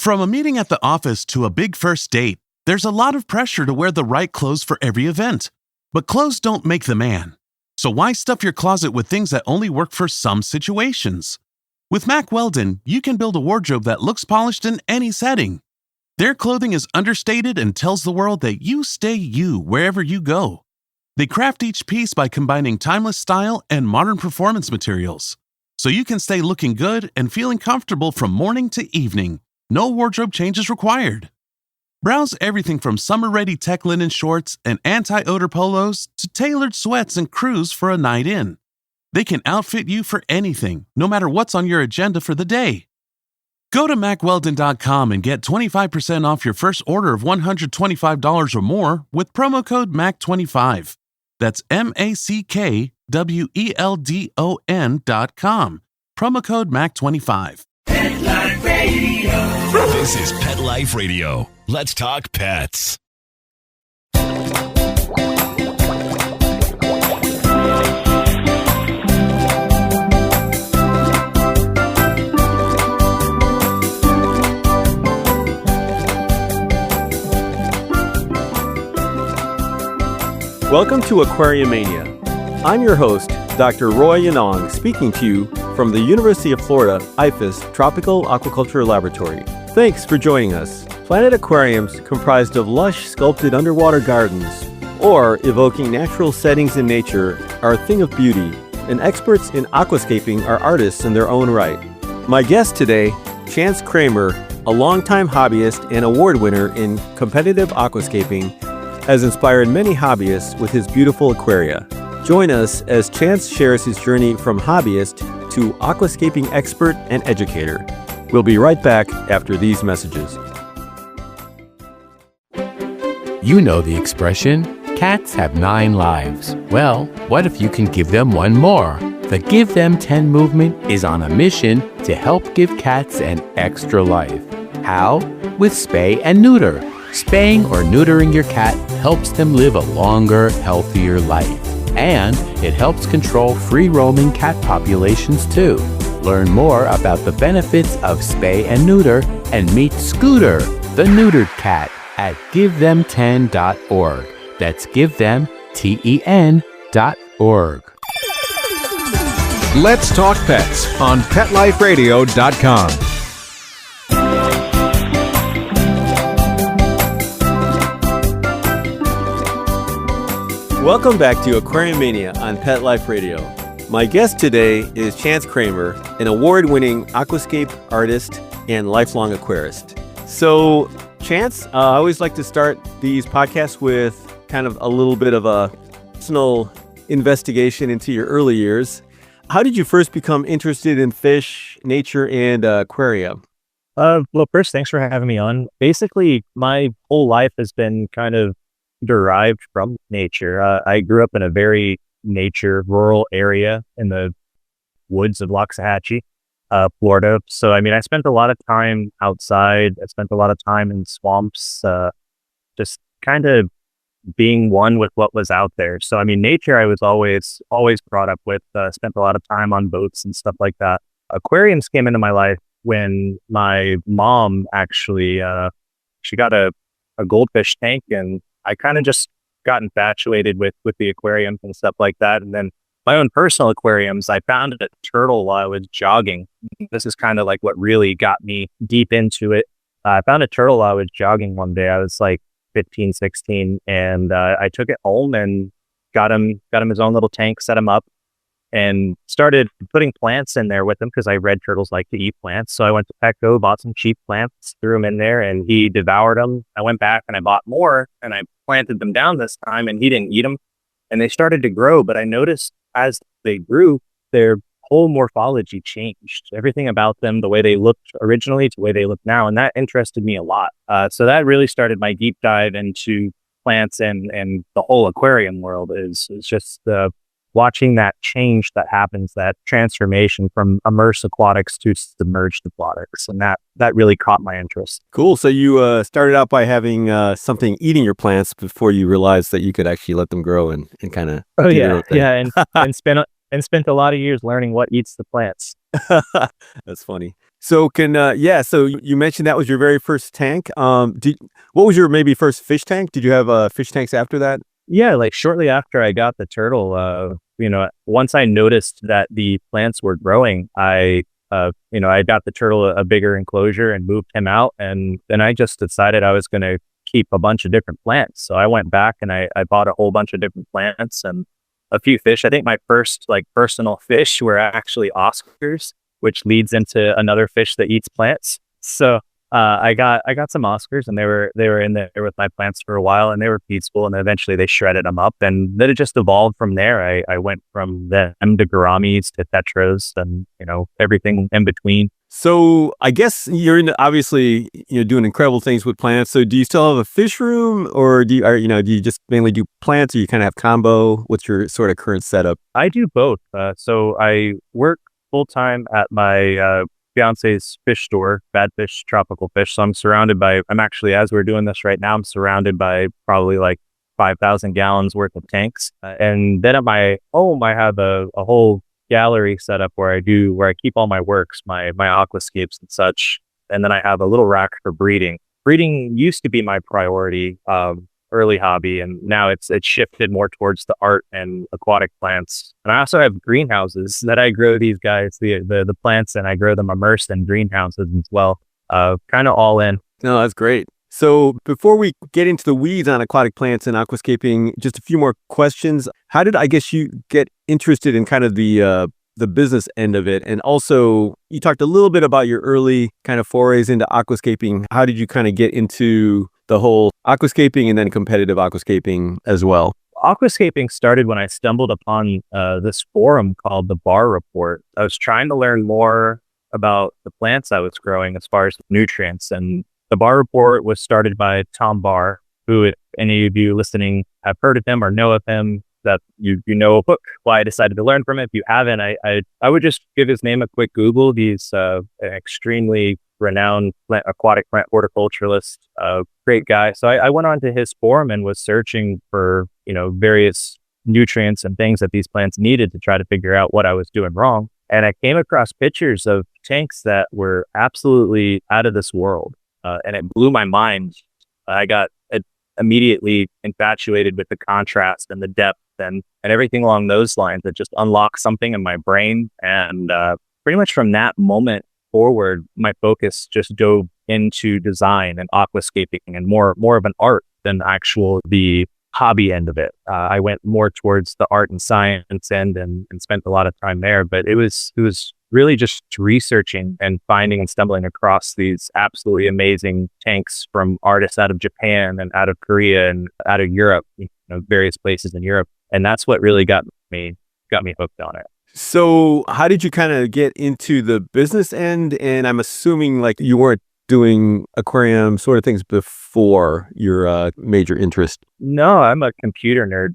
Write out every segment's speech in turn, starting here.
From a meeting at the office to a big first date, there's a lot of pressure to wear the right clothes for every event. But clothes don't make the man. So why stuff your closet with things that only work for some situations? With Mack Weldon, you can build a wardrobe that looks polished in any setting. Their clothing is understated and tells the world that you stay you wherever you go. They craft each piece by combining timeless style and modern performance materials, so you can stay looking good and feeling comfortable from morning to evening. No wardrobe changes required. Browse everything from summer-ready tech linen shorts and anti-odor polos to tailored sweats and crews for a night in. They can outfit you for anything, no matter what's on your agenda for the day. Go to MackWeldon.com and get 25% off your first order of $125 or more with promo code MACK25. That's MackWeldon.com. Promo code MACK25. Pet Life Radio. This is Pet Life Radio. Let's talk pets. Welcome to Aquariumania. I'm your host, Dr. Roy Yanong, speaking to you from the University of Florida IFAS Tropical Aquaculture Laboratory. Thanks for joining us. Planet Aquariums, comprised of lush, sculpted underwater gardens, or evoking natural settings in nature, are a thing of beauty, and experts in aquascaping are artists in their own right. My guest today, Chantz Cramer, a longtime hobbyist and award winner in competitive aquascaping, has inspired many hobbyists with his beautiful aquaria. Join us as Chantz shares his journey from hobbyist to aquascaping expert and educator. We'll be right back after these messages. You know the expression, cats have 9 lives. Well, what if you can give them one more? The Give Them 10 movement is on a mission to help give cats an extra life. How? With spay and neuter. Spaying or neutering your cat helps them live a longer, healthier life. And it helps control free-roaming cat populations too. Learn more about the benefits of spay and neuter and meet Scooter, the neutered cat, at GiveThem10.org. That's GiveThem10.org. Let's Talk Pets on PetLifeRadio.com. Welcome back to Aquariumania on Pet Life Radio. My guest today is Chantz Cramer, an award-winning aquascape artist and lifelong aquarist. So, Chantz, I always like to start these podcasts with kind of a little bit of a personal investigation into your early years. How did you first become interested in fish, nature, and aquaria? Well, first, thanks for having me on. Basically, my whole life has been kind of derived from nature. I grew up in a very rural area in the woods of Loxahatchee, Florida. So, I mean, I spent a lot of time outside. I spent a lot of time in swamps, just kind of being one with what was out there. So, I mean, nature I was always brought up with, spent a lot of time on boats and stuff like that. Aquariums came into my life when my mom actually, she got a goldfish tank, and I kind of just got infatuated with the aquariums and stuff like that. And then my own personal aquariums, I found a turtle while I was jogging. This is kind of like what really got me deep into it. I found a turtle while I was jogging one day. I was like 15, 16, and I took it home and got him his own little tank, set him up, and started putting plants in there with him because I read turtles like to eat plants. So I went to Petco, bought some cheap plants, threw them in there, and he devoured them. I went back and I bought more, and I planted them down this time, and he didn't eat them, and they started to grow. But I noticed as they grew, their whole morphology changed. Everything about them, the way they looked originally to the way they look now, and that interested me a lot. So that really started my deep dive into plants and the whole aquarium world. Is just watching that change that happens, that transformation from immersed aquatics to submerged aquatics. And that really caught my interest. Cool. So you started out by having something eating your plants before you realized that you could actually let them grow and kind of... Oh, yeah. Yeah. And and spent a lot of years learning what eats the plants. That's funny. So so you mentioned that was your very first tank. What was your maybe first fish tank? Did you have fish tanks after that? Yeah, like shortly after I got the turtle, once I noticed that the plants were growing, I got the turtle a bigger enclosure and moved him out. And then I just decided I was going to keep a bunch of different plants. So I went back and I bought a whole bunch of different plants and a few fish. I think my first like personal fish were actually Oscars, which leads into another fish that eats plants. So I got some Oscars, and they were in there with my plants for a while, and they were peaceful, and eventually they shredded them up, and then it just evolved from there. I went from them to gouramis to tetras, and everything in between. So I guess you're obviously doing incredible things with plants. So do you still have a fish room, or do you just mainly do plants, or you kind of have combo? What's your sort of current setup? I do both. So I work full time at my fiance's fish store, Bad Fish Tropical Fish. So I'm actually, as we're doing this right now, I'm surrounded by probably like 5,000 gallons worth of tanks. And then at my home, I have a whole gallery set up where I keep all my works, my aquascapes and such. And then I have a little rack for breeding. Breeding used to be my priority, early hobby, and now it's shifted more towards the art and aquatic plants. And I also have greenhouses that I grow these guys, the plants, and I grow them immersed in greenhouses as well. Kind of all in. No, that's great. So before we get into the weeds on aquatic plants and aquascaping, just a few more questions. How did you get interested in kind of the business end of it? And also, you talked a little bit about your early kind of forays into aquascaping. How did you kind of get into the whole aquascaping and then competitive aquascaping as well? Aquascaping started when I stumbled upon this forum called the Bar Report. I was trying to learn more about the plants I was growing as far as nutrients. And the Bar Report was started by Tom Barr, who, if any of you listening have heard of him or know of him, that you know a book. Why I decided to learn from it. If you haven't, I would just give his name a quick Google. He's an extremely renowned aquatic plant horticulturalist, great guy. So I went onto his forum and was searching for various nutrients and things that these plants needed to try to figure out what I was doing wrong. And I came across pictures of tanks that were absolutely out of this world, and it blew my mind. I got immediately infatuated with the contrast and the depth and everything along those lines. That just unlocked something in my brain, and pretty much from that moment forward, my focus just dove into design and aquascaping and more of an art than the hobby end of it. I went more towards the art and science end and spent a lot of time there. But it was really just researching and finding and stumbling across these absolutely amazing tanks from artists out of Japan and out of Korea and out of Europe, various places in Europe. And that's what really got me hooked on it. So how did you kind of get into the business end? And I'm assuming like you weren't doing aquarium sort of things before your major interest. No, I'm a computer nerd.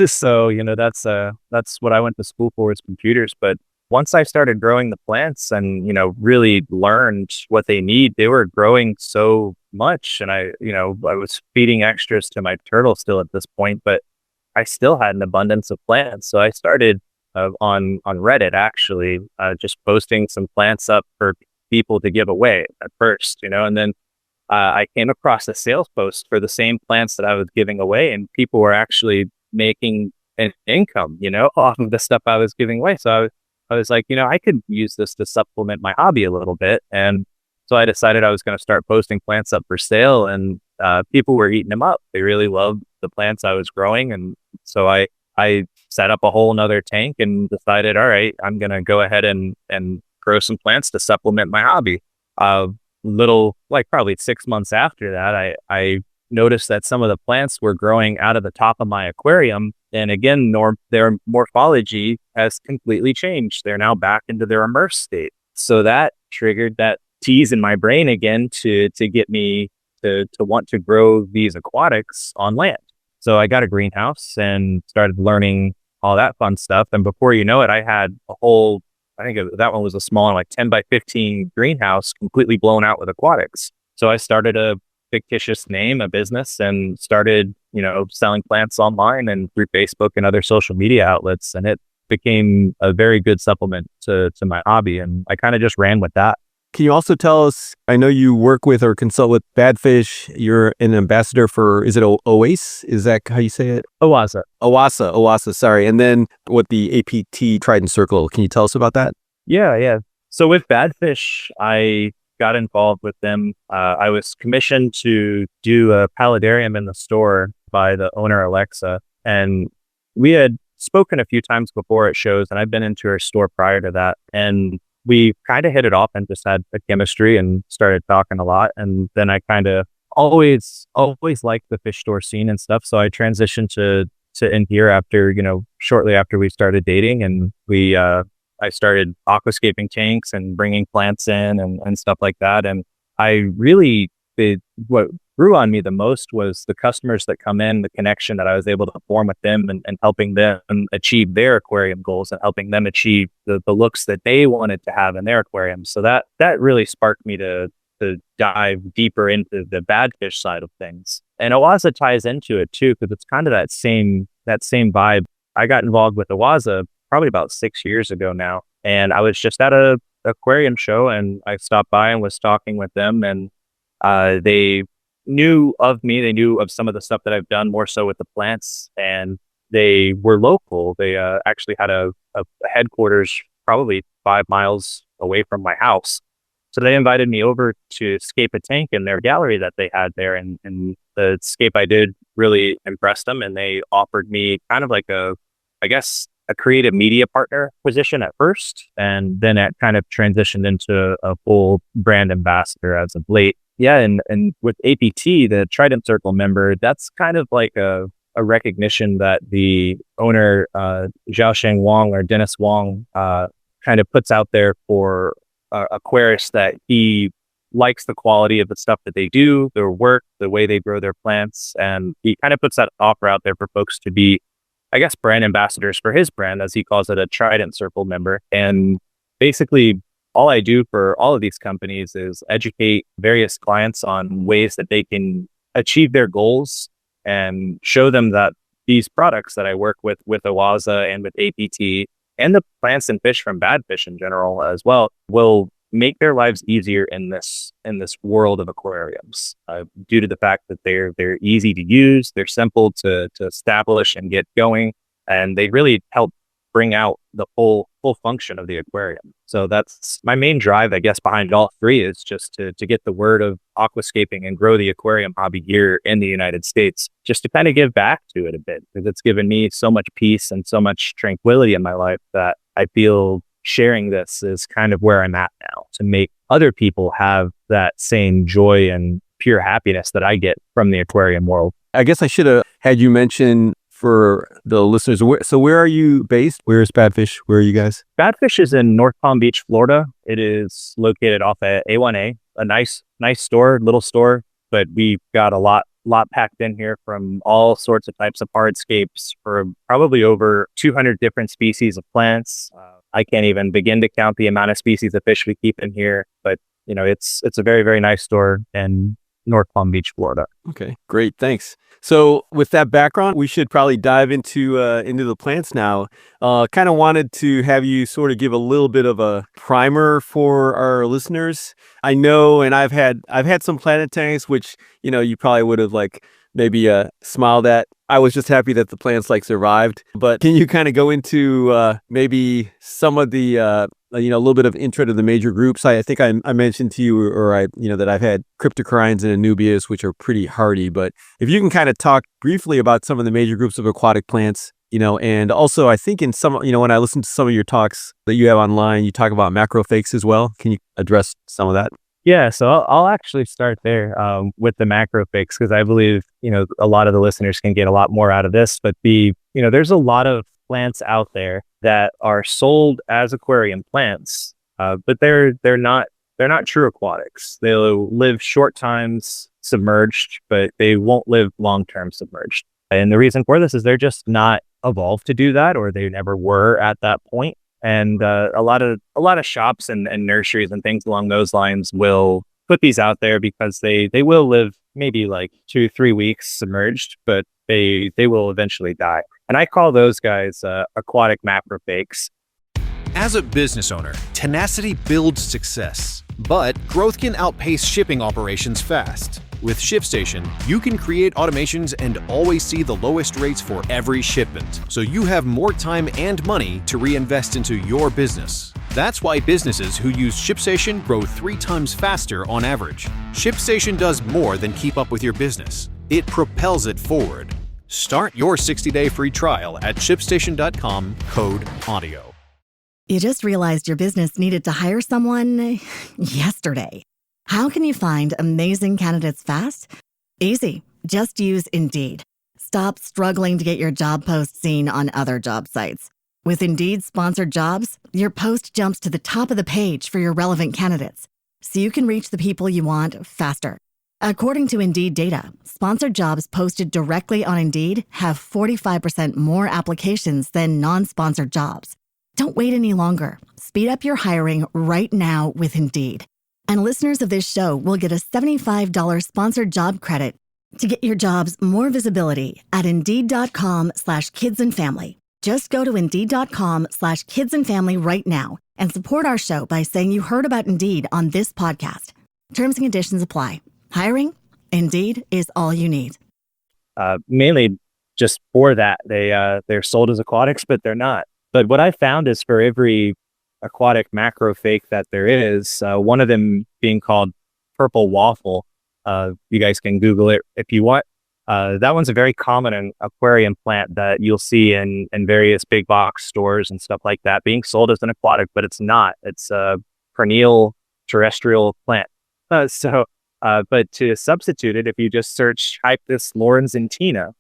So, that's what I went to school for, is computers. But once I started growing the plants and, really learned what they need, they were growing so much. And I was feeding extras to my turtle still at this point, but I still had an abundance of plants. So I started on Reddit, actually, just posting some plants up for people to give away at first, and then I came across a sales post for the same plants that I was giving away, and people were actually making an income, off of the stuff I was giving away. So I was like, I could use this to supplement my hobby a little bit. And so I decided I was going to start posting plants up for sale, and people were eating them up. They really loved the plants I was growing. And so I set up a whole nother tank and decided, all right, I'm going to go ahead and grow some plants to supplement my hobby. Probably 6 months after that, I noticed that some of the plants were growing out of the top of my aquarium. And again, their morphology has completely changed. They're now back into their immersed state. So that triggered that tease in my brain again to get me to want to grow these aquatics on land. So I got a greenhouse and started learning all that fun stuff. And before you know it, I had a whole, that one was a smaller, like 10 by 15 greenhouse, completely blown out with aquatics. So I started a fictitious name, a business, and started, selling plants online and through Facebook and other social media outlets. And became a very good supplement to my hobby. And I kind of just ran with that. Can you also tell us, I know you work with or consult with Badfish. You're an ambassador for, is it OASE? Is that how you say it? OASA, sorry. And then what the APT Trident Circle, can you tell us about that? Yeah. So with Badfish, I got involved with them. I was commissioned to do a paludarium in the store by the owner, Alexa. And we had spoken a few times before at shows, and I've been into her store prior to that. And we kind of hit it off and just had a chemistry and started talking a lot. And then I kind of always liked the fish store scene and stuff. So I transitioned to in here after, shortly after we started dating, and I started aquascaping tanks and bringing plants in and stuff like that. And what grew on me the most was the customers that come in, the connection that I was able to form with them and helping them achieve their aquarium goals and helping them achieve the looks that they wanted to have in their aquariums. So that really sparked me to dive deeper into the Badfish side of things. And Owaza ties into it too, because it's kind of that same vibe. I got involved with Owaza probably about 6 years ago now. And I was just at a aquarium show and I stopped by and was talking with them, and they knew of me. They knew of some of the stuff that I've done, more so with the plants, and they were local. They actually had a headquarters probably 5 miles away from my house. So they invited me over to scape a tank in their gallery that they had there. And the scape I did really impressed them. And they offered me kind of like a creative media partner position at first. And then it kind of transitioned into a full brand ambassador as of late. Yeah. And with APT, the Trident Circle member, that's kind of like a recognition that the owner, Xiaosheng Wang or Dennis Wang, kind of puts out there for aquarists, that he likes the quality of the stuff that they do, their work, the way they grow their plants. And he kind of puts that offer out there for folks to be, I guess, brand ambassadors for his brand, as he calls it, a Trident Circle member. And basically, all I do for all of these companies is educate various clients on ways that they can achieve their goals and show them that these products that I work with Owaza and with APT and the plants and fish from Badfish in general as well will make their lives easier in this world of aquariums, due to the fact that they're easy to use, they're simple to establish and get going, and they really help bring out the full function of the aquarium. So that's my main drive, I guess, behind all three, is just to get the word of aquascaping and grow the aquarium hobby here in the United States, just to kind of give back to it a bit, because it's given me so much peace and so much tranquility in my life that I feel sharing this is kind of where I'm at now, to make other people have that same joy and pure happiness that I get from the aquarium world. I guess I should have had you mention for the listeners, where are you based? Where is Badfish? Where are you guys? Badfish is in North Palm Beach, Florida. It is located off at A1A, a nice store, little store, but we've got a lot packed in here from all sorts of types of hardscapes, for probably over 200 different species of plants. I can't even begin to count the amount of species of fish we keep in here, but it's a very, very nice store in North Palm Beach, Florida. Okay, great. Thanks. So with that background, we should probably dive into the plants now. Kind of wanted to have you sort of give a little bit of a primer for our listeners. I know, and I've had some planet tanks, which, you probably would have maybe smiled at. I was just happy that the plants survived. But can you kind of go into maybe some of the a little bit of intro to the major groups? I think I mentioned to you, or that I've had cryptocorynes and anubias, which are pretty hardy. But if you can kind of talk briefly about some of the major groups of aquatic plants, and also I think in some, when I listen to some of your talks that you have online, you talk about macrophages as well. Can you address some of that? Yeah, so I'll actually start there with the macrophages, because I believe, a lot of the listeners can get a lot more out of this. But there's a lot of plants out there that are sold as aquarium plants, but they're not true aquatics. They'll live short times submerged, but they won't live long-term submerged. And the reason for this is they're just not evolved to do that, or they never were at that point. And a lot of shops and nurseries and things along those lines will put these out there because they will live maybe 2-3 weeks submerged, but they will eventually die. And I call those guys aquatic macrophages. As a business owner, tenacity builds success, but growth can outpace shipping operations fast. With ShipStation, you can create automations and always see the lowest rates for every shipment, so you have more time and money to reinvest into your business. That's why businesses who use ShipStation grow 3 times faster on average. ShipStation does more than keep up with your business. It propels it forward. Start your 60-day free trial at ShipStation.com, code AUDIO. You just realized your business needed to hire someone yesterday. How can you find amazing candidates fast? Easy. Just use Indeed. Stop struggling to get your job post seen on other job sites. With Indeed sponsored jobs, your post jumps to the top of the page for your relevant candidates, so you can reach the people you want faster. According to Indeed data, sponsored jobs posted directly on Indeed have 45% more applications than non-sponsored jobs. Don't wait any longer. Speed up your hiring right now with Indeed. And listeners of this show will get a $75 sponsored job credit to get your jobs more visibility at Indeed.com/kidsandfamily. Just go to Indeed.com/kidsandfamily right now and support our show by saying you heard about Indeed on this podcast. Terms and conditions apply. Hiring? Indeed is all you need. Mainly just for that. They're sold as aquatics, but they're not. But what I found is for every aquatic macrophage that there is, one of them being called purple waffle. You guys can Google it if you want. That one's a very common aquarium plant that you'll see in various big box stores and stuff like that, being sold as an aquatic, but it's not. It's a perennial terrestrial plant. But to substitute it, if you just search Hyptis lawrenceana,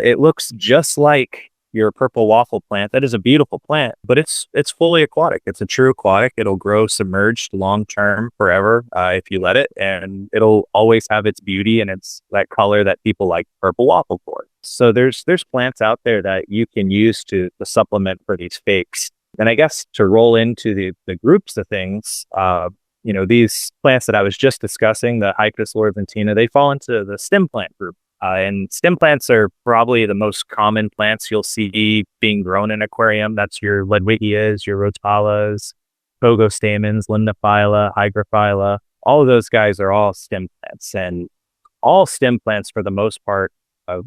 it looks just like your purple waffle plant. That is a beautiful plant, but it's fully aquatic. It's a true aquatic. It'll grow submerged long term forever if you let it, and it'll always have its beauty and it's that color that people like purple waffle for. So there's plants out there that you can use to supplement for these fakes. And I guess to roll into the groups of things, these plants that I was just discussing, the Hyptis lawrenceana, they fall into the stem plant group. And stem plants are probably the most common plants you'll see being grown in aquarium. That's your Ludwigias, your Rotalas, Pogostamens, Limnophylla, Hygrophila. All of those guys are all stem plants. And all stem plants, for the most part,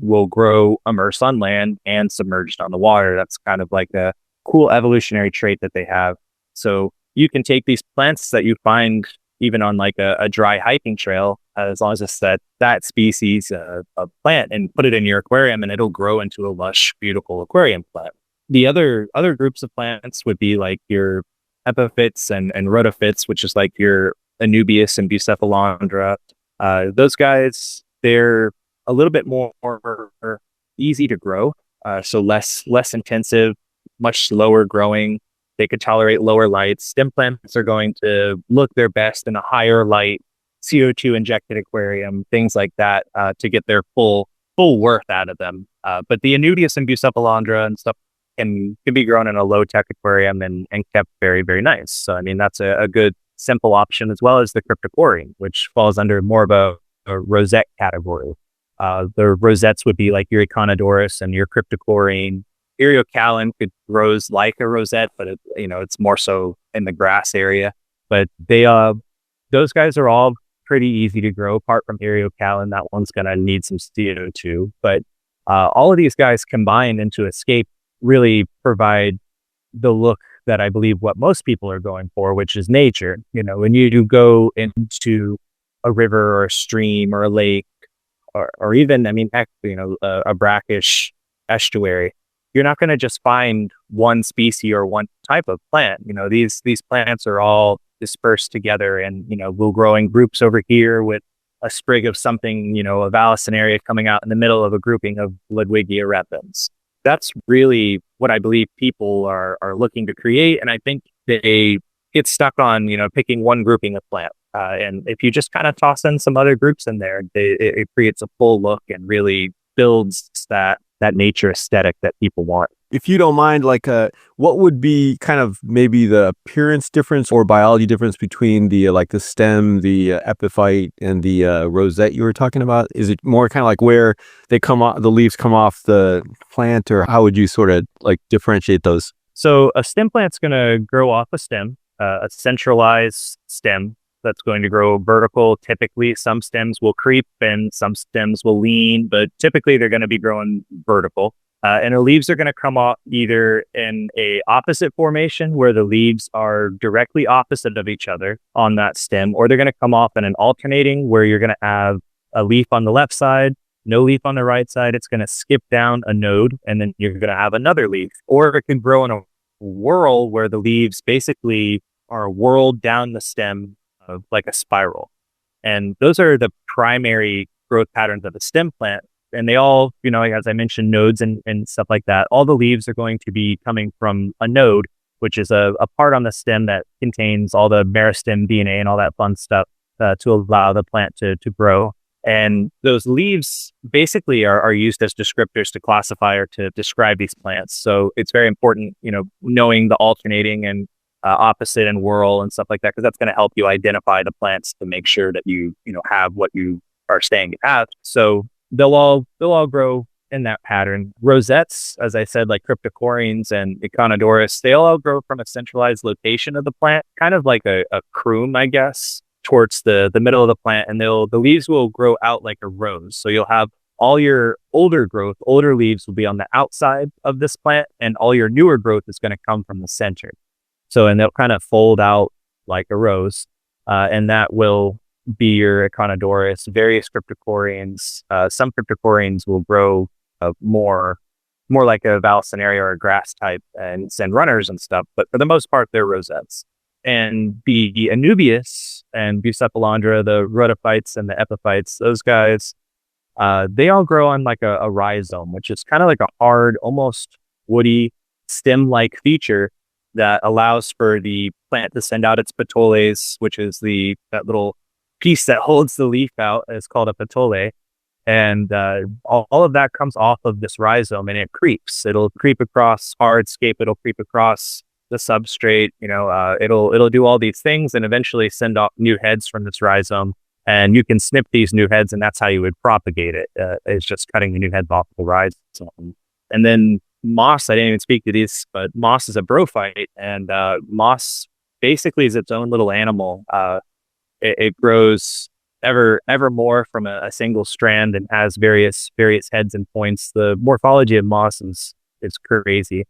will grow immersed on land and submerged on the water. That's kind of like a cool evolutionary trait that they have. So you can take these plants that you find even on like a dry hiking trail, as long as it's that species of plant, and put it in your aquarium, and it'll grow into a lush, beautiful aquarium plant. The other groups of plants would be like your epiphytes and rhodophytes, which is like your Anubias and Bucephalandra. Those guys, they're a little bit more easy to grow, so less intensive, much slower growing. They could tolerate lower lights. Stem plants are going to look their best in a higher light, CO2 injected aquarium, things like that, to get their full worth out of them. But the Anubias and Bucephalandra and stuff can be grown in a low tech aquarium and kept very, very nice. So, I mean, that's a good, simple option, as well as the Cryptocoryne, which falls under more of a rosette category. The rosettes would be like your Econodorus and your Cryptocoryne. Eriocallan grows like a rosette, but it's more so in the grass area. But those guys are all pretty easy to grow. Apart from Eriocallan, that one's gonna need some CO2. But all of these guys combined into Escape really provide the look that I believe what most people are going for, which is nature. When you do go into a river or a stream or a lake, or even, a brackish estuary, you're not going to just find one species or one type of plant. These plants are all dispersed together, and, we'll grow in groups over here with a sprig of something, a Vallisneria coming out in the middle of a grouping of Ludwigia repens. That's really what I believe people are looking to create. And I think they get stuck on, picking one grouping of plant. And if you just kind of toss in some other groups in there, it creates a full look and really builds that nature aesthetic that people want. if you don't mind, like, what would be kind of maybe the appearance difference or biology difference between the like the stem, the epiphyte, and the rosette you were talking about? Is it more kind of like where they come off, the leaves come off the plant, or how would you sort of like differentiate those? So a stem plant's going to grow off a stem, a centralized stem that's going to grow vertical. Typically, some stems will creep and some stems will lean, but typically they're going to be growing vertical. And the leaves are going to come off either in a opposite formation where the leaves are directly opposite of each other on that stem, or they're going to come off in an alternating where you're going to have a leaf on the left side, no leaf on the right side. It's going to skip down a node, and then you're going to have another leaf. Or it can grow in a whorl where the leaves basically are whirled down the stem like a spiral. And those are the primary growth patterns of a stem plant. And they all, as I mentioned, nodes and stuff like that. All the leaves are going to be coming from a node, which is a part on the stem that contains all the meristem DNA and all that fun stuff to allow the plant to grow. And those leaves basically are used as descriptors to classify or to describe these plants. So it's very important, knowing the alternating and opposite and whorl and stuff like that, because that's going to help you identify the plants to make sure that you have what you are saying you have. So they'll all grow in that pattern. Rosettes, as I said, like cryptocorynes and echinodoris, they all grow from a centralized location of the plant, kind of like a croom, I guess, towards the middle of the plant, and the leaves will grow out like a rose. So you'll have all your older leaves will be on the outside of this plant, and all your newer growth is going to come from the center. So, and they'll kind of fold out like a rose, and that will be your echinodoris, various cryptocorynes. Some cryptocorynes will grow more like a valsinaria or a grass type and send runners and stuff, but for the most part, they're rosettes. And the anubias and bucephalandra, the rhodophytes and the epiphytes, those guys, they all grow on like a rhizome, which is kind of like a hard, almost woody stem-like feature that allows for the plant to send out its petioles, which is that little piece that holds the leaf out. Is called a petiole. And all of that comes off of this rhizome, and it creeps. It'll creep across hardscape. It'll creep across the substrate. It'll do all these things and eventually send off new heads from this rhizome. And you can snip these new heads, and that's how you would propagate it. It's just cutting the new heads off the rhizome. And then moss, I didn't even speak to these, but moss is a brophyte, and moss basically is its own little animal. It grows ever more from a single strand and has various heads and points. The morphology of moss is crazy.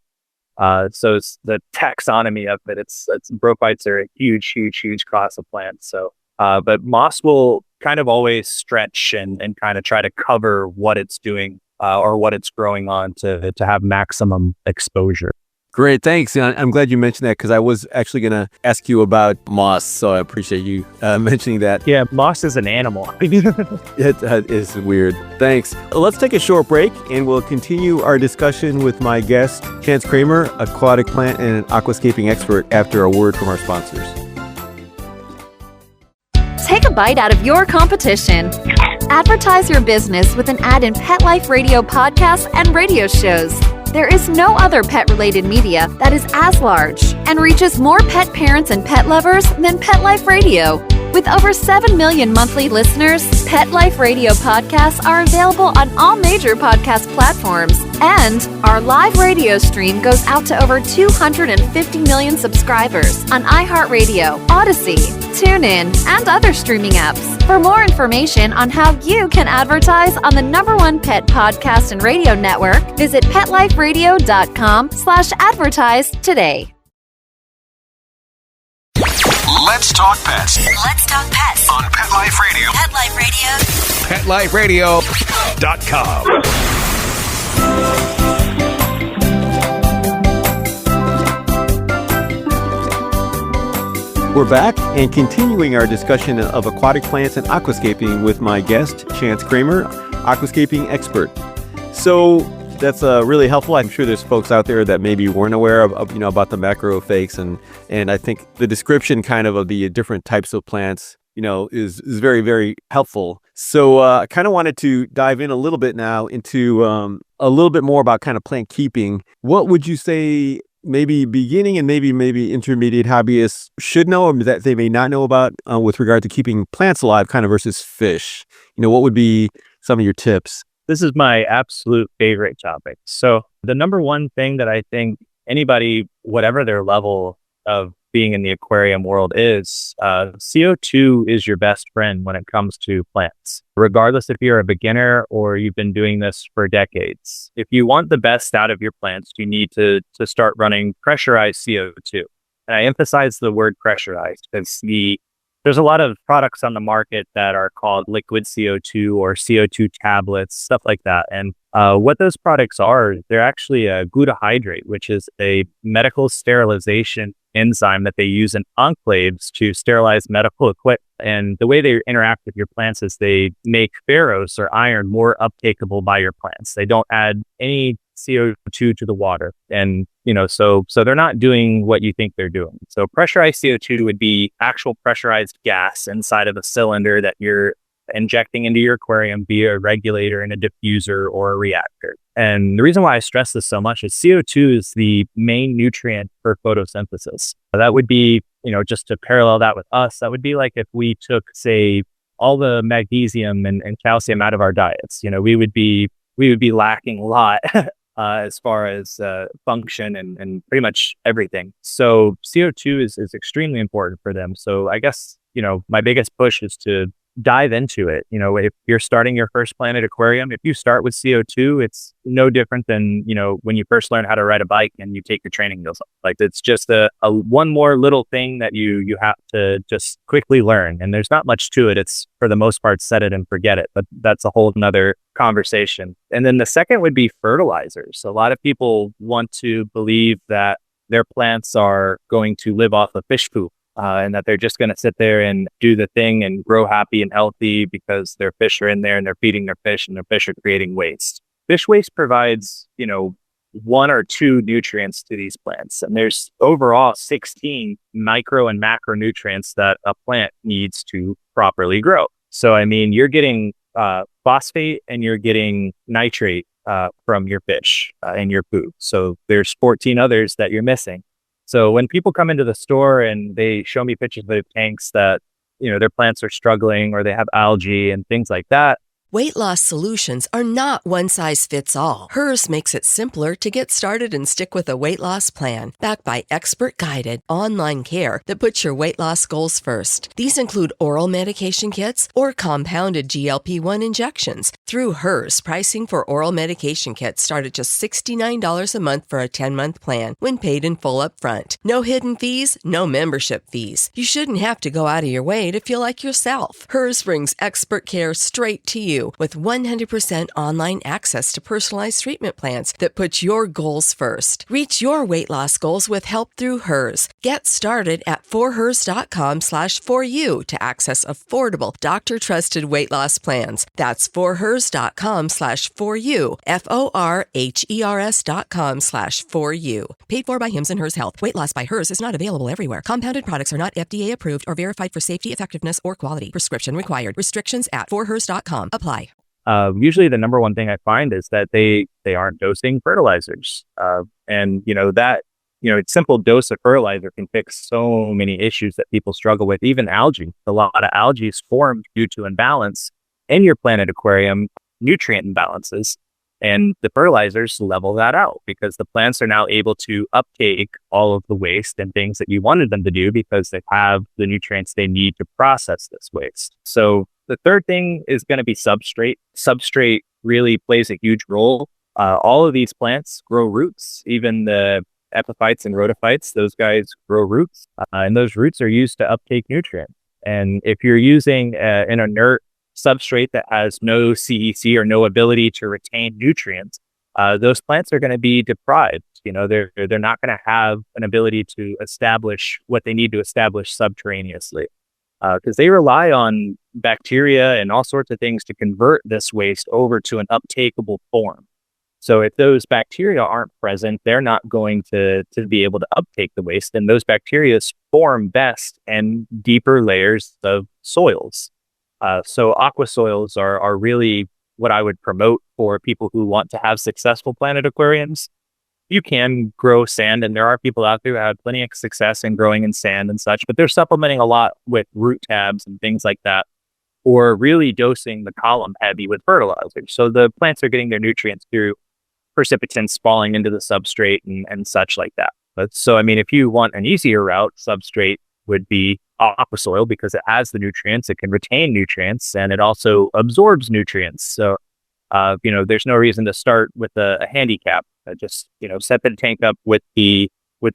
So it's the taxonomy of it. It's brophytes are a huge class of plants. So, but moss will kind of always stretch and kind of try to cover what it's doing or what it's growing on to have maximum exposure. Great, thanks. I'm glad you mentioned that because I was actually going to ask you about moss, so I appreciate you mentioning that. Yeah, moss is an animal. It is weird. Thanks. Let's take a short break and we'll continue our discussion with my guest, Chantz Cramer, aquatic plant and aquascaping expert, after a word from our sponsors. Take a bite out of your competition. Advertise your business with an ad in Pet Life Radio podcasts and radio shows. There is no other pet-related media that is as large and reaches more pet parents and pet lovers than Pet Life Radio. With over 7 million monthly listeners, Pet Life Radio podcasts are available on all major podcast platforms, and our live radio stream goes out to over 250 million subscribers on iHeartRadio, Odyssey, TuneIn, and other streaming apps. For more information on how you can advertise on the #1 pet podcast and radio network, visit PetLifeRadio.com/advertise today. Let's talk pets. Let's talk pets On Pet Life Radio. Pet Life Radio. PetLifeRadio.com. We're back and continuing our discussion of aquatic plants and aquascaping with my guest, Chantz Cramer, aquascaping expert. So that's really helpful. I'm sure there's folks out there that maybe weren't aware of about the macrophages, and I think the description kind of the different types of plants, is very, very helpful So I kind of wanted to dive in a little bit now into a little bit more about kind of plant keeping. What would you say maybe beginning and maybe intermediate hobbyists should know, or that they may not know about with regard to keeping plants alive kind of versus fish? What would be some of your tips? This is my absolute favorite topic. So the number one thing that I think anybody, whatever their level of being in the aquarium world is, CO2 is your best friend when it comes to plants, regardless if you're a beginner or you've been doing this for decades. If you want the best out of your plants, you need to start running pressurized CO2. And I emphasize the word pressurized because there's a lot of products on the market that are called liquid CO2 or CO2 tablets, stuff like that. And what those products are, they're actually a glucohydrate, which is a medical sterilization enzyme that they use in enclaves to sterilize medical equipment. And the way they interact with your plants is they make ferrous or iron more uptakeable by your plants. They don't add any CO2 to the water. And, so they're not doing what you think they're doing. So pressurized CO2 would be actual pressurized gas inside of a cylinder that you're injecting into your aquarium via a regulator and a diffuser or a reactor. And the reason why I stress this so much is CO2 is the main nutrient for photosynthesis. That would be, just to parallel that with us, that would be like if we took, say, all the magnesium and calcium out of our diets. We would be lacking a lot as far as function and pretty much everything. So CO2 is extremely important for them. So I guess, my biggest push is to dive into it. If you're starting your first planted aquarium, if you start with CO2, it's no different than, when you first learn how to ride a bike and you take your training wheels off. Like, it's just a one more little thing that you have to just quickly learn. And there's not much to it. It's, for the most part, set it and forget it. But that's a whole nother conversation. And then the second would be fertilizers. A lot of people want to believe that their plants are going to live off of fish poop. And that they're just going to sit there and do the thing and grow happy and healthy because their fish are in there and they're feeding their fish and their fish are creating waste. Fish waste provides, one or two nutrients to these plants. And there's overall 16 micro and macronutrients that a plant needs to properly grow. So, you're getting phosphate and you're getting nitrate from your fish and your poop. So there's 14 others that you're missing. So when people come into the store and they show me pictures of tanks that, their plants are struggling or they have algae and things like that, Weight loss solutions are not one size fits all. Hers makes it simpler to get started and stick with a weight loss plan, backed by expert-guided online care that puts your weight loss goals first. These include oral medication kits or compounded GLP-1 injections. Through Hers, pricing for oral medication kits start at just $69 a month for a 10-month plan when paid in full upfront. No hidden fees, no membership fees. You shouldn't have to go out of your way to feel like yourself. Hers brings expert care straight to you with 100% online access to personalized treatment plans that put your goals first. Reach your weight loss goals with help through Hers. Get started at forhers.com/4u to access affordable, doctor-trusted weight loss plans. That's forhers.com/4u, forhers.com/4u. Paid for by Hims and Hers Health. Weight loss by Hers is not available everywhere. Compounded products are not FDA approved or verified for safety, effectiveness, or quality. Prescription required. Restrictions at forhers.com. Apply. Usually the number one thing I find is that they aren't dosing fertilizers. A simple dose of fertilizer can fix so many issues that people struggle with, even algae. A lot of algae is formed due to imbalance in your planted aquarium, nutrient imbalances, and the fertilizers level that out because the plants are now able to uptake all of the waste and things that you wanted them to do because they have the nutrients they need to process this waste. So the third thing is going to be substrate. Substrate really plays a huge role. All of these plants grow roots, even the epiphytes and rhodophytes, those guys grow roots, and those roots are used to uptake nutrients. And if you're using an inert substrate that has no CEC or no ability to retain nutrients, those plants are going to be deprived. They're not going to have an ability to establish what they need to establish subterraneously. Because they rely on bacteria and all sorts of things to convert this waste over to an uptakeable form. So if those bacteria aren't present, they're not going to be able to uptake the waste. And those bacteria form best in deeper layers of soils. So aqua soils are really what I would promote for people who want to have successful planted aquariums. You can grow sand, and there are people out there who have plenty of success in growing in sand and such, but they're supplementing a lot with root tabs and things like that, or really dosing the column heavy with fertilizer. So the plants are getting their nutrients through precipitants falling into the substrate and such like that. But so, I mean, if you want an easier route, substrate would be aqua soil because it has the nutrients, it can retain nutrients, and it also absorbs nutrients. So, there's no reason to start with a handicap. Just, set the tank up with the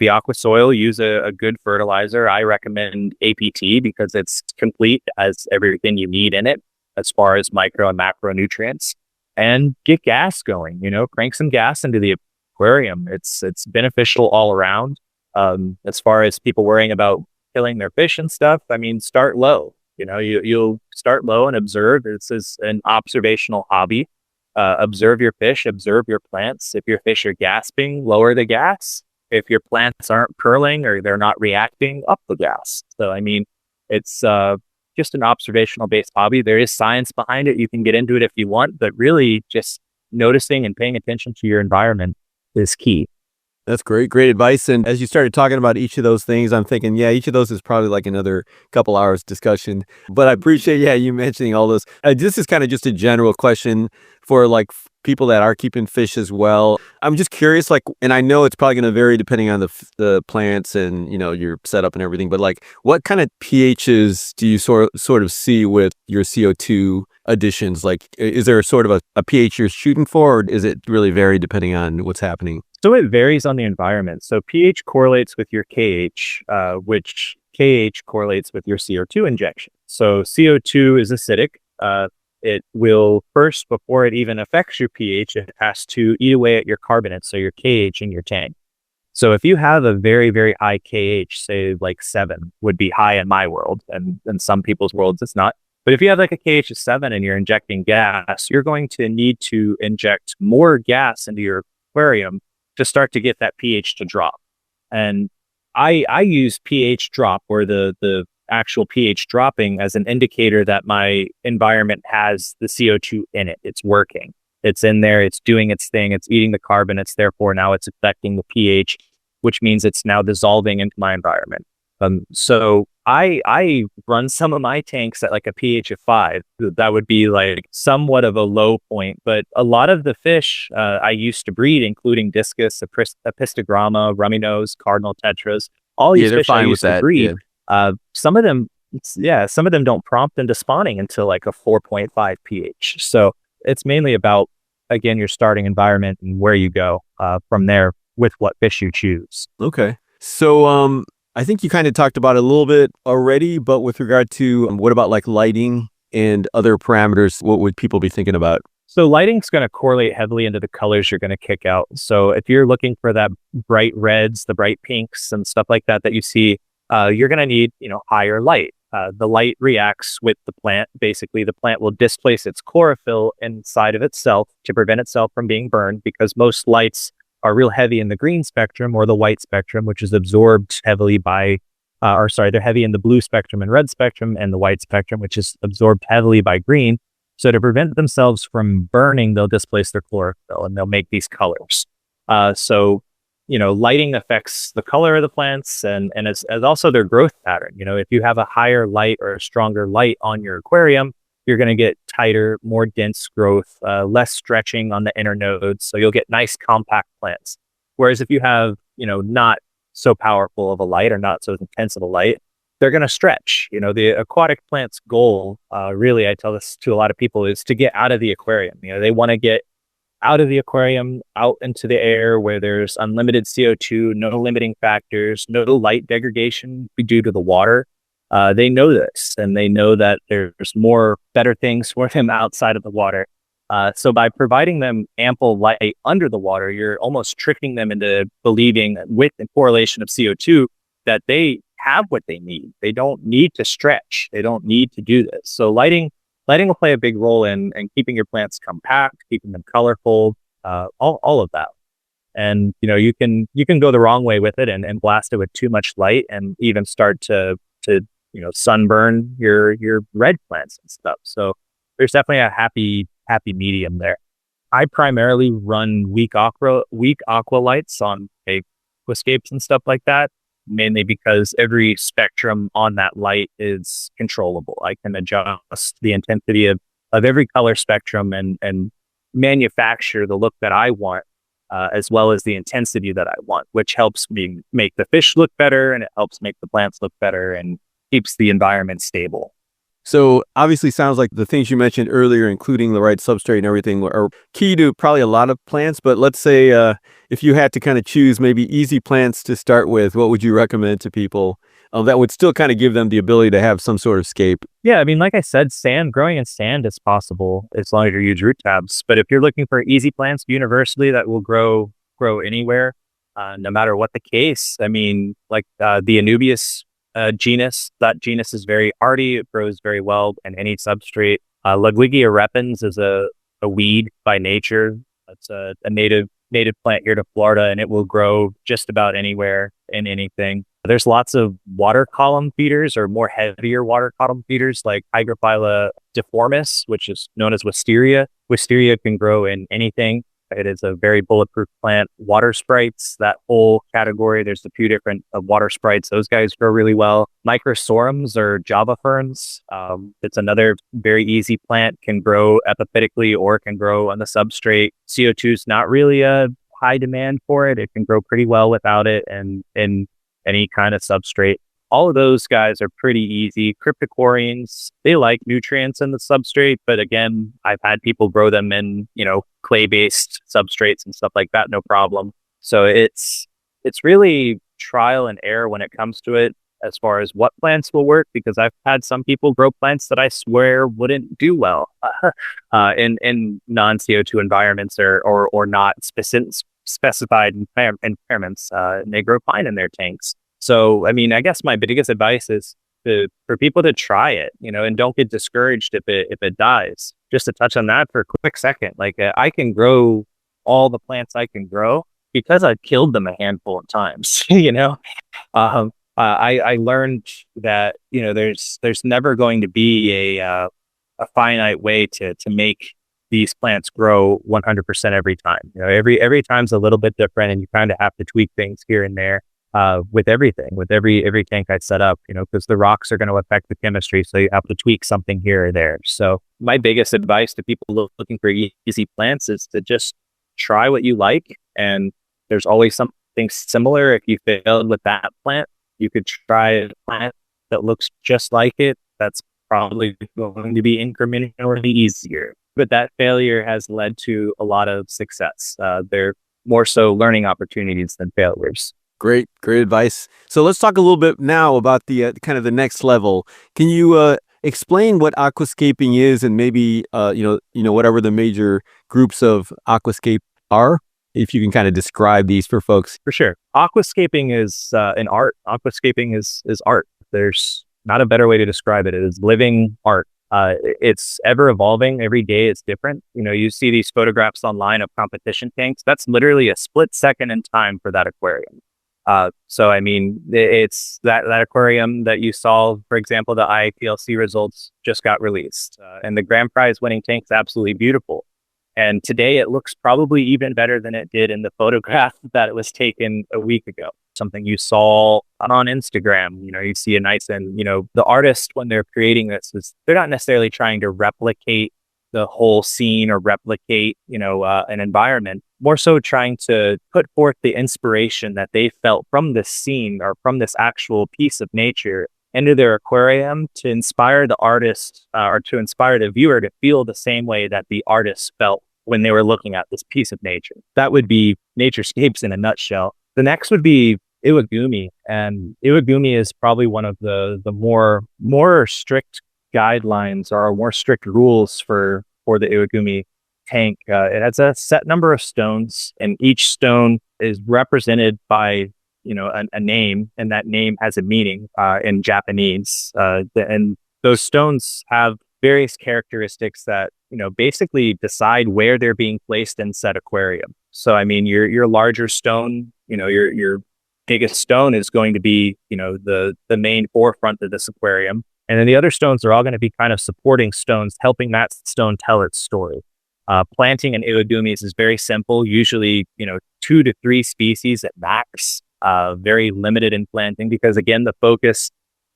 aqua soil, use a good fertilizer. I recommend APT because it's complete, has everything you need in it as far as micro and macronutrients, and get gas going, crank some gas into the aquarium. It's beneficial all around. As far as people worrying about killing their fish and stuff, I mean, start low. You'll start low and observe. This is an observational hobby. Observe your fish, observe your plants. If your fish are gasping, lower the gas. If your plants aren't curling or they're not reacting, up the gas. So, I mean, it's just an observational based hobby. There is science behind it. You can get into it if you want, but really just noticing and paying attention to your environment is key. That's great advice. And as you started talking about each of those things, I'm thinking, each of those is probably like another couple hours discussion. But I appreciate, you mentioning all those. This is kind of just a general question for like people that are keeping fish as well. I'm just curious, and I know it's probably going to vary depending on the plants and, your setup and everything, but like what kind of pHs do you sort of see with your CO2 additions? Like, is there sort of a pH you're shooting for, or is it really vary depending on what's happening? So it varies on the environment. So pH correlates with your KH, which KH correlates with your CO2 injection. So CO2 is acidic. It will first, before it even affects your pH, it has to eat away at your carbonates, so your KH in your tank. So if you have a very, very high KH, say like 7 would be high in my world, and in some people's worlds it's not. But if you have like a KH of 7 and you're injecting gas, you're going to need to inject more gas into your aquarium to start to get that pH to drop. And I use pH drop, or the actual pH dropping, as an indicator that my environment has the CO2 in it. It's working. It's in there. It's doing its thing. It's eating the carbonates. Therefore, now it's affecting the pH, which means it's now dissolving into my environment. So I run some of my tanks at like a pH of 5. That would be like somewhat of a low point, but a lot of the fish I used to breed, including discus, apistogramma, rummy nose, cardinal tetras, all these fish I used to breed. Some of them don't prompt into spawning until like a 4.5 pH. So it's mainly about, again, your starting environment and where you go from there with what fish you choose. Okay. So, I think you kind of talked about it a little bit already, but with regard to what about like lighting and other parameters, what would people be thinking about? So lighting's going to correlate heavily into the colors you're going to kick out. So if you're looking for that bright reds, the bright pinks and stuff like that you see, you're going to need, higher light. The light reacts with the plant. Basically, the plant will displace its chlorophyll inside of itself to prevent itself from being burned, because most lights are real heavy in the green spectrum or the white spectrum, which is absorbed heavily by, they're heavy in the blue spectrum and red spectrum, and the white spectrum, which is absorbed heavily by green. So to prevent themselves from burning, they'll displace their chlorophyll and they'll make these colors. Lighting affects the color of the plants and as also their growth pattern. If you have a higher light or a stronger light on your aquarium, you're going to get tighter, more dense growth, less stretching on the inner nodes. So you'll get nice compact plants. Whereas if you have, not so powerful of a light or not so intense of a light, they're going to stretch. The aquatic plant's goal, really, I tell this to a lot of people, is to get out of the aquarium. They want to get out of the aquarium, out into the air where there's unlimited CO2, no limiting factors, no light degradation due to the water. They know this, and they know that there's more better things for them outside of the water. So by providing them ample light under the water, you're almost tricking them into believing, with the correlation of CO2, that they have what they need. They don't need to stretch. They don't need to do this. So lighting will play a big role in keeping your plants compact, keeping them colorful, all of that. And you can go the wrong way with it and blast it with too much light and even start to sunburn your red plants and stuff. So there's definitely a happy medium there. I primarily run weak aqua lights on aquascapes and stuff like that, mainly because every spectrum on that light is controllable. I can adjust the intensity of every color spectrum and manufacture the look that I want, as well as the intensity that I want, which helps me make the fish look better, and it helps make the plants look better and keeps the environment stable. So obviously sounds like the things you mentioned earlier, including the right substrate and everything, are key to probably a lot of plants. But let's say if you had to kind of choose maybe easy plants to start with, what would you recommend to people that would still kind of give them the ability to have some sort of scape? Yeah, I mean, like I said, growing in sand is possible as long as you use root tabs. But if you're looking for easy plants universally that will grow anywhere, no matter what the case, I mean, like the Anubias genus. That genus is very hardy. It grows very well in any substrate. Ludwigia repens is a weed by nature. It's a native plant here to Florida, and it will grow just about anywhere in anything. There's lots of water column feeders, or more heavier water column feeders, like Hygrophila deformis, which is known as wisteria. Wisteria can grow in anything. It is a very bulletproof plant. Water sprites, that whole category, there's a few different water sprites. Those guys grow really well. Microsorums or Java ferns. It's another very easy plant, can grow epiphytically or can grow on the substrate. CO2 is not really a high demand for it. It can grow pretty well without it and in any kind of substrate. All of those guys are pretty easy. Cryptocorynes, they like nutrients in the substrate, but again, I've had people grow them in, clay-based substrates and stuff like that, no problem. So it's really trial and error when it comes to it as far as what plants will work, because I've had some people grow plants that I swear wouldn't do well in non-CO2 environments or not specified environments, and they grow fine in their tanks. So, I mean, I guess my biggest advice is for people to try it, and don't get discouraged if it dies. Just to touch on that for a quick second, like I can grow all the plants I can grow because I killed them a handful of times. I learned that there's never going to be a finite way to make these plants grow 100% every time. Every time's a little bit different, and you kind of have to tweak things here and there. With everything, with every tank I set up, because the rocks are going to affect the chemistry. So you have to tweak something here or there. So my biggest advice to people looking for easy plants is to just try what you like. And there's always something similar. If you failed with that plant, you could try a plant that looks just like it. That's probably going to be incrementally easier. But that failure has led to a lot of success. They're more so learning opportunities than failures. Great advice. So let's talk a little bit now about the kind of the next level. Can you explain what aquascaping is, and maybe whatever the major groups of aquascape are? If you can kind of describe these for folks. For sure. Aquascaping is an art. Aquascaping is art. There's not a better way to describe it. It is living art. It's ever evolving. Every day it's different. You see these photographs online of competition tanks. That's literally a split second in time for that aquarium. So, I mean, it's that aquarium that you saw, for example, the IAPLC results just got released, and the grand prize winning tank is absolutely beautiful. And today it looks probably even better than it did in the photograph that it was taken a week ago. Something you saw on Instagram, you see a nice, and, the artist, when they're creating this, they're not necessarily trying to replicate the whole scene or replicate, an environment. More so trying to put forth the inspiration that they felt from this scene or from this actual piece of nature into their aquarium to inspire the artist or to inspire the viewer to feel the same way that the artist felt when they were looking at this piece of nature. That would be naturescapes in a nutshell. The next would be iwagumi, and iwagumi is probably one of the more strict guidelines or more strict rules for the iwagumi tank. It has a set number of stones, and each stone is represented by a name, and that name has a meaning in Japanese. And those stones have various characteristics that basically decide where they're being placed in said aquarium. So I mean, your larger stone, your biggest stone is going to be, the main forefront of this aquarium. And then the other stones are all going to be kind of supporting stones, helping that stone tell its story. Planting in iwagumis is very simple, usually, 2 to 3 species at max, very limited in planting because, again, the focus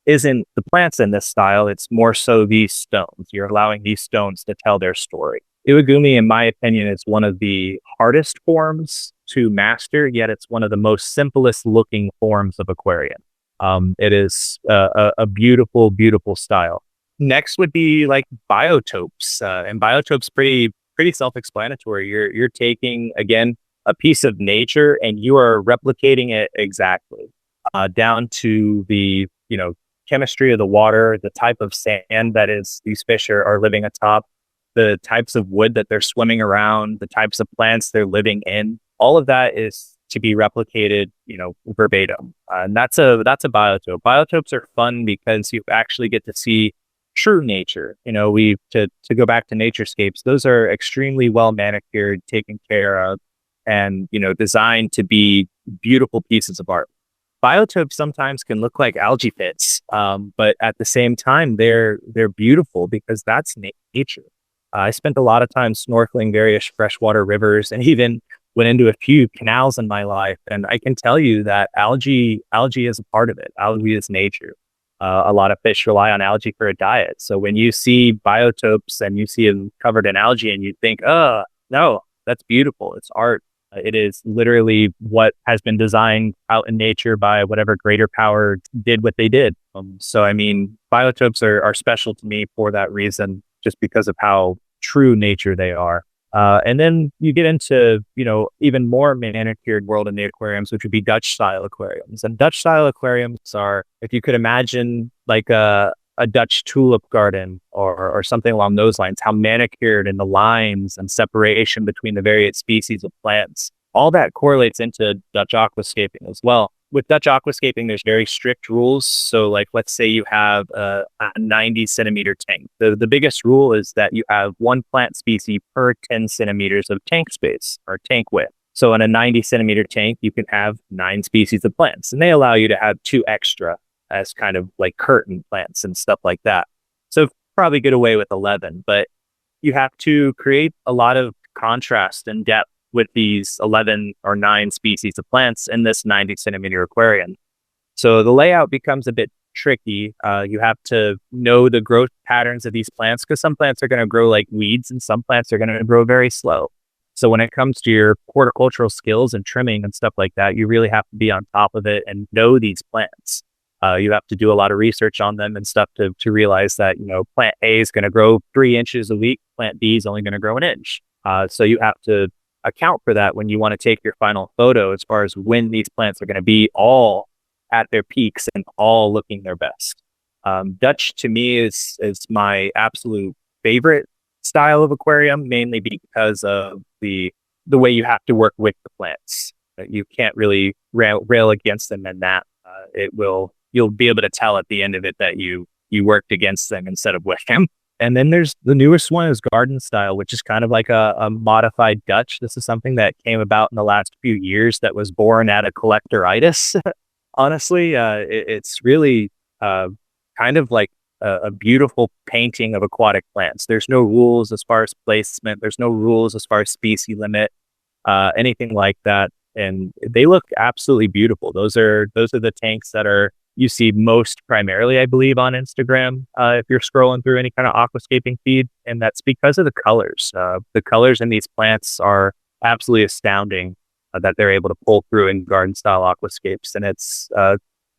isn't the plants in this style, it's more so these stones. You're allowing these stones to tell their story. Iwagumi, in my opinion, is one of the hardest forms to master, yet it's one of the most simplest looking forms of aquarium. It is a beautiful, beautiful style. Next would be like biotopes, and biotopes pretty self-explanatory. You're taking, again, a piece of nature and you are replicating it exactly, down to the, chemistry of the water, the type of sand that is these fish are living atop, the types of wood that they're swimming around, the types of plants they're living in. All of that is to be replicated, verbatim. And that's a biotope. Biotopes are fun because you actually get to see true nature. To go back to naturescapes, those are extremely well manicured, taken care of, and, designed to be beautiful pieces of art. Biotopes sometimes can look like algae pits, but at the same time, they're beautiful because that's nature. I spent a lot of time snorkeling various freshwater rivers and even went into a few canals in my life. And I can tell you that algae is a part of it. Algae is nature. A lot of fish rely on algae for a diet. So when you see biotopes and you see them covered in algae and you think, oh, no, that's beautiful. It's art. It is literally what has been designed out in nature by whatever greater power did what they did. So, I mean, biotopes are special to me for that reason, just because of how true nature they are. And then you get into, even more manicured world in the aquariums, which would be Dutch style aquariums. And Dutch style aquariums are, if you could imagine like a Dutch tulip garden or something along those lines, how manicured and the lines and separation between the various species of plants, all that correlates into Dutch aquascaping as well. With Dutch aquascaping, there's very strict rules. So like, let's say you have a 90 centimeter tank. The biggest rule is that you have one plant species per 10 centimeters of tank space or tank width. So in a 90 centimeter tank, you can have 9 species of plants, and they allow you to have 2 extra as kind of like curtain plants and stuff like that. So probably get away with 11, but you have to create a lot of contrast and depth with these 11 or 9 species of plants in this 90 centimeter aquarium. So the layout becomes a bit tricky. You have to know the growth patterns of these plants because some plants are going to grow like weeds and some plants are going to grow very slow. So when it comes to your horticultural skills and trimming and stuff like that, you really have to be on top of it and know these plants. You have to do a lot of research on them and stuff to realize that, plant A is going to grow 3 inches a week. Plant B is only going to grow an inch. So you have to account for that when you want to take your final photo as far as when these plants are going to be all at their peaks and all looking their best. Dutch to me is my absolute favorite style of aquarium, mainly because of the way you have to work with the plants. You can't really rail against them in that. You'll be able to tell at the end of it that you worked against them instead of with them. And then there's the newest one is garden style, which is kind of like a modified Dutch. This is something that came about in the last few years that was born out of collectoritis. Honestly, it's really kind of like a beautiful painting of aquatic plants. There's no rules as far as placement. There's no rules as far as species limit, anything like that. And they look absolutely beautiful. Those are the tanks that you see most primarily, I believe, on Instagram, if you're scrolling through any kind of aquascaping feed. And that's because of the colors. The colors in these plants are absolutely astounding that they're able to pull through in garden style aquascapes. And it's,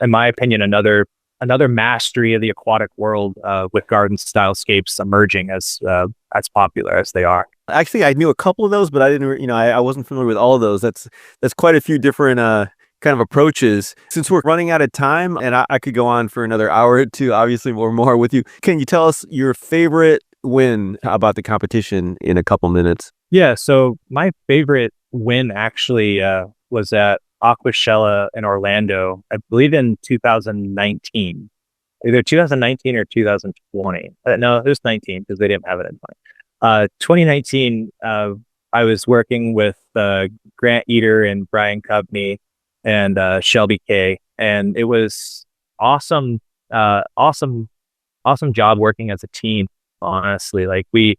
in my opinion, another mastery of the aquatic world with garden style scapes emerging as popular as they are. Actually, I knew a couple of those, but I didn't, I wasn't familiar with all of those. That's quite a few different kind of approaches. Since we're running out of time, and I could go on for another hour or two, obviously, or more with you, can you tell us your favorite win about the competition in a couple minutes? Yeah, so my favorite win actually was at Aquascaping in Orlando, I believe in 2019, either 2019 or 2020. No, it was 19 because they didn't have it in 20. 2019, I was working with Grant Eater and Brian Covney, and Shelby K. And it was awesome job working as a team, honestly. Like we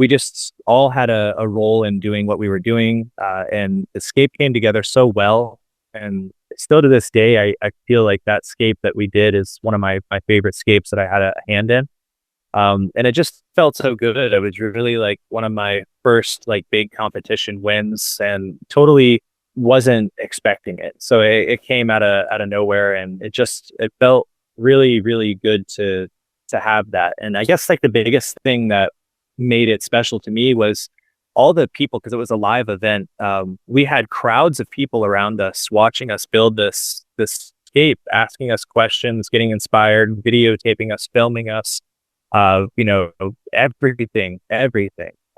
just all had a role in doing what we were doing, and the scape came together so well. And still to this day, I feel like that scape that we did is one of my favorite scapes that I had a hand in. And it just felt so good. It was really like one of my first like big competition wins, and totally wasn't expecting it. So it came out of nowhere, and it felt really, really good to have that. And I guess like the biggest thing that made it special to me was all the people, because it was a live event. We had crowds of people around us watching us build this scape, asking us questions, getting inspired, videotaping us, filming us, everything.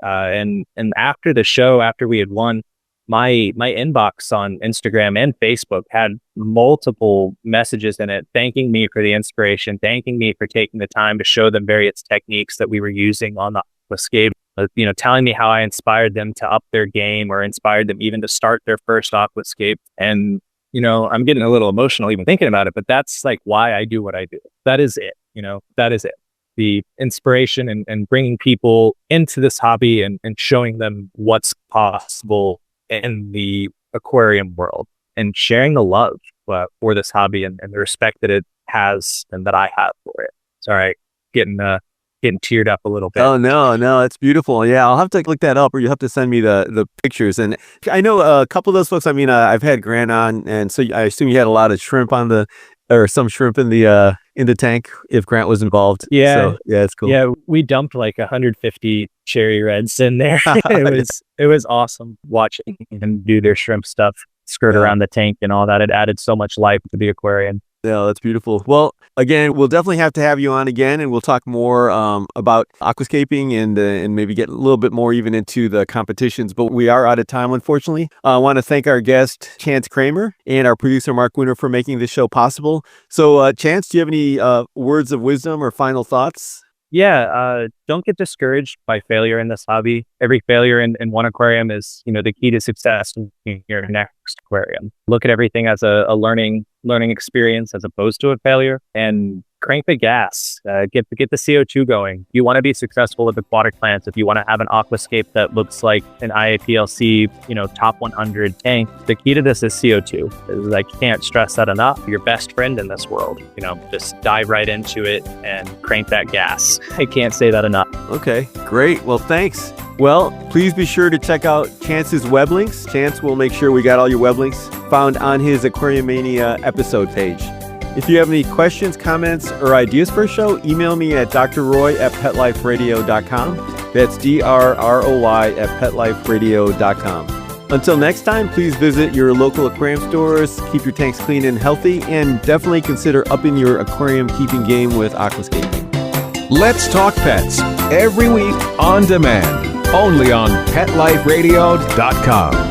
And after the show, after we had won, my inbox on Instagram and Facebook had multiple messages in it thanking me for the inspiration, thanking me for taking the time to show them various techniques that we were using on the Aquascape, telling me how I inspired them to up their game or inspired them even to start their first Aquascape. And, I'm getting a little emotional even thinking about it, but that's like why I do what I do. That is it. That is it. The inspiration and bringing people into this hobby and showing them what's possible in the aquarium world, and sharing the love for this hobby and the respect that it has and that I have for it. Sorry, getting teared up a little bit. Oh, no, it's beautiful. Yeah, I'll have to look that up, or you'll have to send me the pictures. And I know a couple of those folks. I mean, I've had Grant on, and so I assume you had a lot of shrimp or some shrimp in the tank if Grant was involved. Yeah. So, yeah, it's cool. Yeah, we dumped like 150 cherry reds in there. It was awesome watching them do their shrimp stuff, skirt around the tank and all that. It added so much life to the aquarium. Yeah, that's beautiful. Well, again, we'll definitely have to have you on again, and we'll talk more about aquascaping and maybe get a little bit more even into the competitions. But we are out of time, unfortunately. I want to thank our guest, Chantz Cramer, and our producer, Mark Winter, for making this show possible. So, Chantz, do you have any words of wisdom or final thoughts? Yeah, don't get discouraged by failure in this hobby. Every failure in one aquarium is, the key to success in your next aquarium. Look at everything as a learning experience as opposed to a failure, and crank the gas. Get the CO2 going. You want to be successful with aquatic plants. If you want to have an aquascape that looks like an IAPLC, top 100 tank, the key to this is CO2. I can't stress that enough. Your best friend in this world. Just dive right into it and crank that gas. I can't say that enough. Okay, great. Well, thanks. Well, please be sure to check out Chantz's web links. Chantz will make sure we got all your web links found on his Aquariumania episode page. If you have any questions, comments, or ideas for a show, email me at drroy@petliferadio.com. That's drroy@petliferadio.com. Until next time, please visit your local aquarium stores, keep your tanks clean and healthy, and definitely consider upping your aquarium keeping game with aquascaping. Let's Talk Pets, every week on demand, only on PetLifeRadio.com.